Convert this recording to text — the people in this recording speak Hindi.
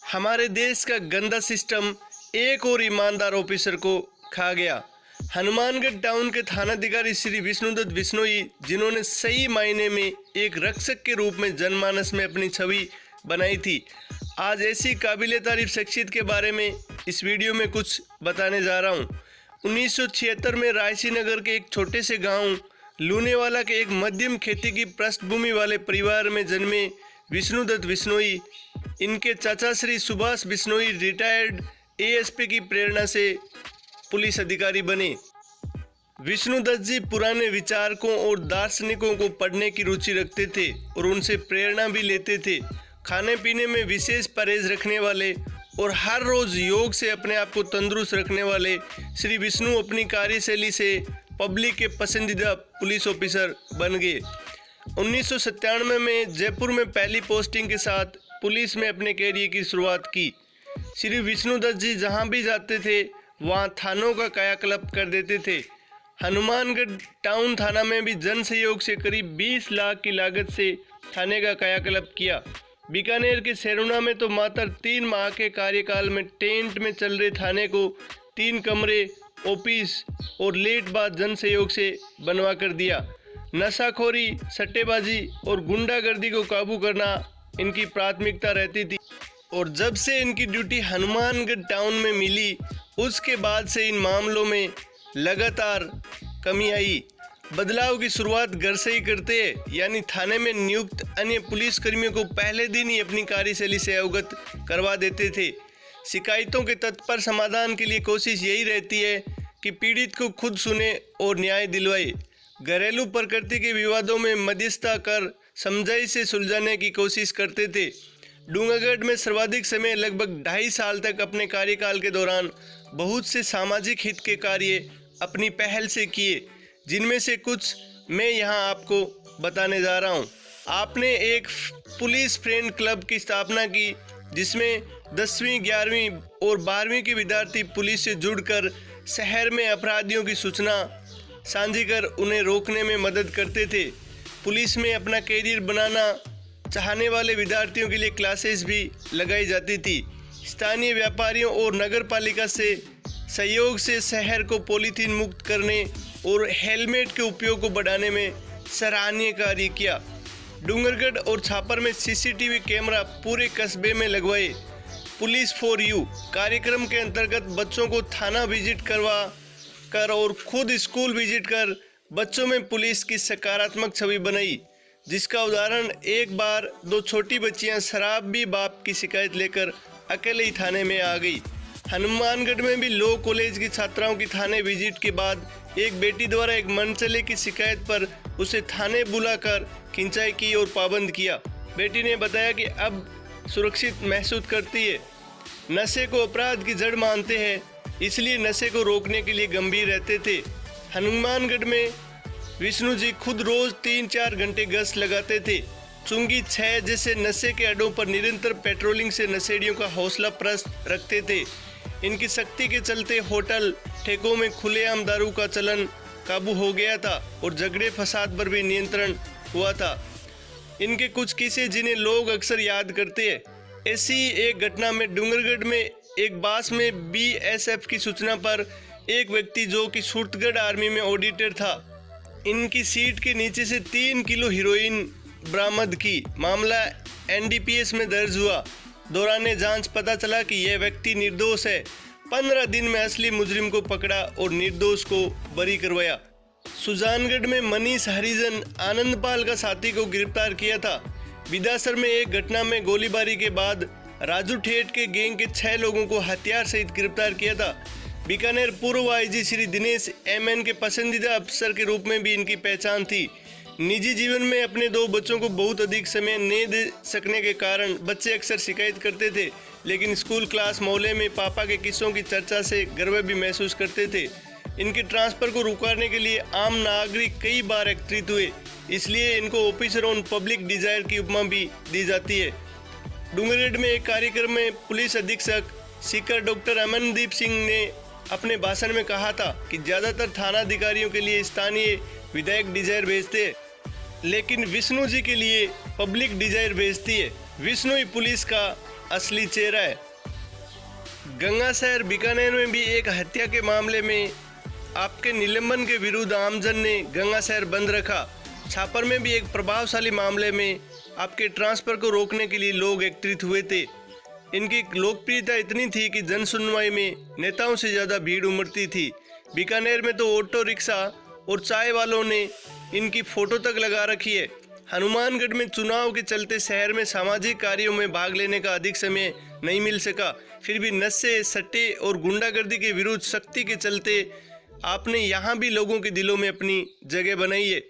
हमारे देश का गंदा सिस्टम एक और ईमानदार ऑफिसर को खा गया। हनुमानगढ़ टाउन के थानाधिकारी श्री विष्णुदत्त बिश्नोई, जिन्होंने सही मायने में एक रक्षक के रूप में जनमानस में अपनी छवि बनाई थी, आज ऐसी काबिले तारीफ शख्सियत के बारे में इस वीडियो में कुछ बताने जा रहा हूँ। 1976 में रायसी नगर के एक छोटे से गांव लूनेवाला के एक मध्यम खेती की पृष्ठभूमि वाले परिवार में जन्मे विष्णुदत्त बिश्नोई, इनके चाचा श्री सुभाष बिश्नोई रिटायर्ड एएसपी की प्रेरणा से पुलिस अधिकारी बने। विष्णुदत्त जी पुराने विचारकों और दार्शनिकों को पढ़ने की रुचि रखते थे और उनसे प्रेरणा भी लेते थे। खाने पीने में विशेष परहेज रखने वाले और हर रोज योग से अपने आप को तंदुरुस्त रखने वाले श्री विष्णु अपनी कार्यशैली से पब्लिक के पसंदीदा पुलिस ऑफिसर बन गए। 1997 में जयपुर में पहली पोस्टिंग के साथ पुलिस में अपने कैरियर की शुरुआत की। श्री विष्णुदत्त जी जहां भी जाते थे वहां थानों का कायाकल्प कर देते थे। हनुमानगढ़ टाउन थाना में भी जन सहयोग से करीब 20 लाख की लागत से थाने का कायाकल्प किया। बीकानेर के सेरुना में तो मात्र 3 माह के कार्यकाल में टेंट में चल रहे थाने को 3 कमरे, ऑफिस और लेट बाद जन सहयोग से बनवा कर दिया। नशाखोरी, सट्टेबाजी और गुंडागर्दी को काबू करना इनकी प्राथमिकता रहती थी और जब से इनकी ड्यूटी हनुमानगढ़ टाउन में मिली उसके बाद से इन मामलों में लगातार कमी आई। बदलाव की शुरुआत घर से ही करते हैं, यानी थाने में नियुक्त अन्य पुलिसकर्मियों को पहले दिन ही अपनी कार्यशैली से अवगत करवा देते थे। शिकायतों के तत्पर समाधान के लिए कोशिश यही रहती है कि पीड़ित को खुद सुने और न्याय दिलवाए। घरेलू प्रकृति के विवादों में मध्यस्थता कर समझाई से सुलझाने की कोशिश करते थे। डूंगरगढ़ में सर्वाधिक समय लगभग 2.5 साल तक अपने कार्यकाल के दौरान बहुत से सामाजिक हित के कार्य अपनी पहल से किए, जिनमें से कुछ मैं यहाँ आपको बताने जा रहा हूँ। आपने एक पुलिस फ्रेंड क्लब की स्थापना की, जिसमें 10वीं, 11वीं और 12वीं के विद्यार्थी पुलिस से जुड़कर शहर में अपराधियों की सूचना साझी कर उन्हें रोकने में मदद करते थे। पुलिस में अपना कैरियर बनाना चाहने वाले विद्यार्थियों के लिए क्लासेस भी लगाई जाती थी। स्थानीय व्यापारियों और नगर पालिका से सहयोग से शहर को पॉलीथीन मुक्त करने और हेलमेट के उपयोग को बढ़ाने में सराहनीय कार्य किया। डूंगरगढ़ और छापर में सीसीटीवी कैमरा पूरे कस्बे में लगवाए। पुलिस फॉर यू कार्यक्रम के अंतर्गत बच्चों को थाना विजिट करवा कर और खुद स्कूल विजिट कर बच्चों में पुलिस की सकारात्मक छवि बनाई, जिसका उदाहरण एक बार 2 छोटी बच्चियां शराबी बाप की शिकायत लेकर अकेले ही थाने में आ गई। हनुमानगढ़ में भी लॉ कॉलेज की छात्राओं की थाने विजिट के बाद एक बेटी द्वारा एक मनचले की शिकायत पर उसे थाने बुलाकर खिंचाई की और पाबंद किया। बेटी ने बताया कि अब सुरक्षित महसूस करती है। नशे को अपराध की जड़ मानते हैं, इसलिए नशे को रोकने के लिए गंभीर रहते थे। हनुमानगढ़ में विष्णु जी खुद रोज 3-4 घंटे गश्त लगाते थे। चुंगी 6 जैसे नशे के अड्डों पर निरंतर पेट्रोलिंग से नशेड़ियों का हौसला प्रस्त रखते थे। इनकी शक्ति के चलते होटल, ठेकों में खुलेआम दारू का चलन काबू हो गया था और झगड़े फसाद पर भी नियंत्रण हुआ था। इनके कुछ किस्से जिन्हें लोग अक्सर याद करते हैं। ऐसी एक घटना में डूंगरगढ़ में एक बास में बीएसएफ की सूचना पर एक व्यक्ति जो कि सूरतगढ़ आर्मी में ऑडिटर था, इनकी सीट के नीचे से 3 किलो हीरोइन बरामद की। मामला एनडीपीएस में दर्ज हुआ। दौरान जांच पता चला कि यह व्यक्ति निर्दोष है। 15 दिन में असली मुजरिम को पकड़ा और निर्दोष को बरी करवाया। सुजानगढ़ में मनीष हरिजन आनंदपाल का साथी को गिरफ्तार किया था। विदासर में एक घटना में गोलीबारी के बाद राजू ठेठ के गैंग के 6 लोगों को हथियार सहित गिरफ्तार किया था। बीकानेर पूर्व आईजी श्री दिनेश एमएन के पसंदीदा अफसर के रूप में भी इनकी पहचान थी। निजी जीवन में अपने 2 बच्चों को बहुत अधिक समय नहीं दे सकने के कारण बच्चे अक्सर शिकायत करते थे, लेकिन स्कूल क्लास मोहल्ले में पापा के किस्सों की चर्चा से गर्व भी महसूस करते थे। इनके ट्रांसफर को रुकवाने के लिए आम नागरिक कई बार एकत्रित हुए, इसलिए इनको ऑफिसर ऑन पब्लिक डिजायर की उपमा भी दी जाती है। डूंगरगढ़ में एक कार्यक्रम में पुलिस अधीक्षक सीकर डॉक्टर अमनदीप सिंह ने अपने भाषण में कहा था कि ज़्यादातर थाना अधिकारियों के लिए स्थानीय विधायक डिजायर भेजते हैं, लेकिन विष्णु जी के लिए पब्लिक डिजायर भेजती है। विष्णु ही पुलिस का असली चेहरा है। गंगाशहर बीकानेर में भी एक हत्या के मामले में आपके निलंबन के विरुद्ध आमजन ने गंगाशहर बंद रखा। छापर में भी एक प्रभावशाली मामले में आपके ट्रांसफर को रोकने के लिए लोग एकत्रित हुए थे। इनकी लोकप्रियता इतनी थी कि जन सुनवाई में नेताओं से ज़्यादा भीड़ उमड़ती थी। बीकानेर में तो ऑटो रिक्शा और चाय वालों ने इनकी फोटो तक लगा रखी है। हनुमानगढ़ में चुनाव के चलते शहर में सामाजिक कार्यों में भाग लेने का अधिक समय नहीं मिल सका, फिर भी नशे, सट्टे और गुंडागर्दी के विरुद्ध सख्ती के चलते आपने यहाँ भी लोगों के दिलों में अपनी जगह बनाई है।